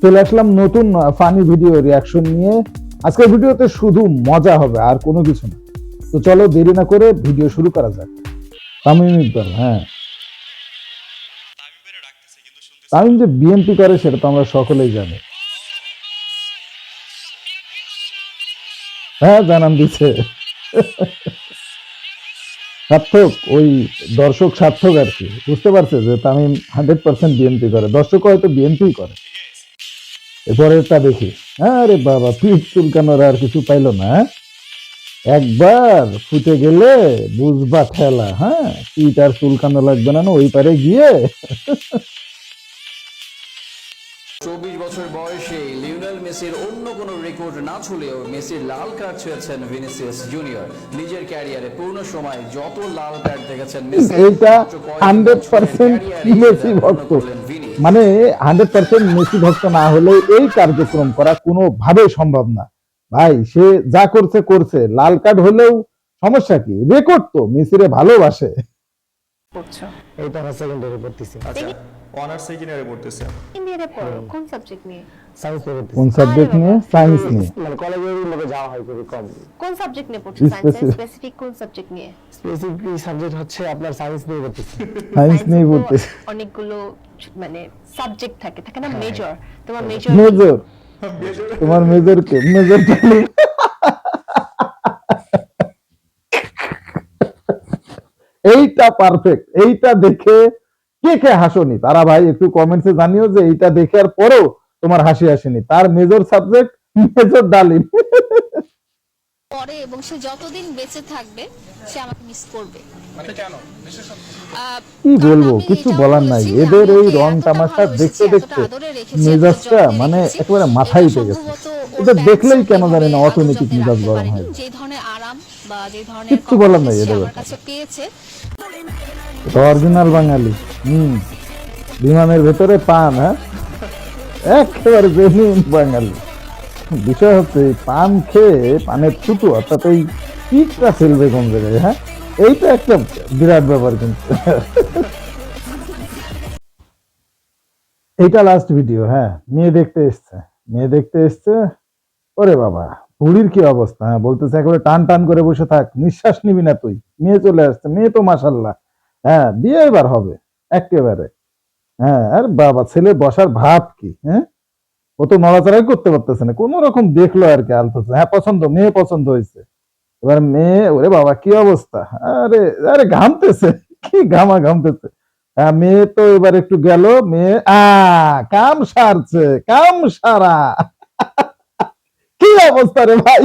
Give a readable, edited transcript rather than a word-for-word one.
চলে আসলাম নতুন funny video reaction নিয়ে। আজকের ভিডিওতে শুধু মজা হবে আর কোনো কিছু না। তো চলো দেরি না করে ভিডিও শুরু করা যাক। তামিম ইকবাল, হ্যাঁ, তামিম যে বিএনপি করে সেটা তো আমরা সকলেই জানি। হ্যাঁ, জানান দিচ্ছে সার্থক, ওই দর্শক সার্থক আর কি বুঝতে পারছে যে তামিম 100% বিএনপি করে, দর্শক হয়তো বিএনপি করে। এরপরেরটা দেখি। আরে বাবা, পিঠ চুলকানোর আর কিছু পাইলো না। একবার ফুটে গেলে বুঝবা ঠেলা। হ্যাঁ, পিঠ আর চুলকানো লাগবে না, ওই পারে গিয়ে 24 বছর বয়সে লিওনেল মেসির অন্য কোনো রেকর্ড না ছুঁলেও মেসির লাল কার্ড ছুঁয়েছেন ভিনিসিয়াস জুনিয়র। নিজের ক্যারিয়ারে পূর্ণ সময় যত লাল কার্ড দেখেছেন মেসি, এইটা 100% মেসি ভক্ত, মানে 100% মেসি ভক্ত না হলে এই কার্যক্রম করা কোনোভাবেই সম্ভব না। ভাই, সে যা করছে করছে, লাল কার্ড হলেও সমস্যা কি? রেকর্ড তো, মেসিরে ভালোবাসে। পড়ছো? এইটা আমার সেকেন্ডারি পড়তেছি। আচ্ছা, অনার্স সেকেন্ড ইয়ারে পড়তেছে। ইন্ডিয়াতে পড়ো কোন সাবজেক্ট নিয়ে? সায়েন্স পড়তেছি। কোন সাবজেক্ট নিয়ে? সায়েন্স নিয়ে। মানে কলেজের লোকে যাওয়া হয় খুবই কম। কোন সাবজেক্ট নিয়ে পড়ছো? Specific- সায়েন্সের স্পেসিফিক কোন সাবজেক্ট নিয়ে? স্পেসিফিক সাবজেক্ট হচ্ছে আপনার সায়েন্স নিয়ে পড়তেছি। সায়েন্স নিয়ে সায়েন্সে তো পড়তেছে। অনেকগুলো মানে সাবজেক্ট থাকে না? মেজর, তোমার মেজর মেজর, তোমার মেজর কে? মেজর এইটা পারফেক্ট। এইটা দেখে কে কে হাসনি তারা ভাই একটু কমেন্টসে জানিও যে এইটা দেখে আর পরেও তোমার হাসি আসেনি। তার মেজর সাবজেক্ট মেজর ডালিম। পরে এবং সে যতদিন বেঁচে থাকবে সে আমাকে মিস করবে। কি বলবো, কিছু বলার নাই। এদের এই রং তামাশা দেখতে দেখতে মেজাজটা মানে একেবারে মাথায় উঠে গেছে। এটা দেখলেই কেন জানি না অটোমেটিক মেজাজ গরম হয়। যে ধরনের আরাম বা যে ধরনের কিচ্ছু বলার নাই এদের আমার ব্যাপারে। কাছে পেয়েছে, অরিজিনাল বাঙালি। বিমানের ভেতরে পান, হ্যাঁ, একেবারে জেনুইন বাঙালি। বিষয় হচ্ছে এই পান খেয়ে পানের থুতু অর্থাৎ এই পিকটা ফেলবে কোন জায়গায়। হ্যাঁ, এইটা একটা বিরাট ব্যাপার কিন্তু। এইটা লাস্ট ভিডিও। হ্যাঁ, মেয়ে দেখতে এসছে। ওরে বাবা, বুড়ির কি অবস্থা! হ্যাঁ, বলতেছে একেবারে টান টান করে বসে থাক, নিঃশ্বাস নিবি না তুই। মেয়ে চলে আসছে, মেয়ে তো মাশাল্লাহ, হ্যাঁ, বিয়ে এবার হবে একেবারে। হ্যাঁ, আর বাবা, ছেলে বসার ভাব কি! হ্যাঁ, ও তো নড়াচড়াই করতে পারতেছে না, কোন রকম দেখলো আর কি, আলতেছে। হ্যাঁ, মেয়ে পছন্দ হয়েছে। এবার মেয়ে, ওরে বাবা কি অবস্থা! আরে আরে ঘামতেছে, কি ঘামতেছে। হ্যাঁ, মেয়ে তো এবার একটু গেল, মেয়ে কাম সারছে, কাম সারা। কি অবস্থা রে ভাই!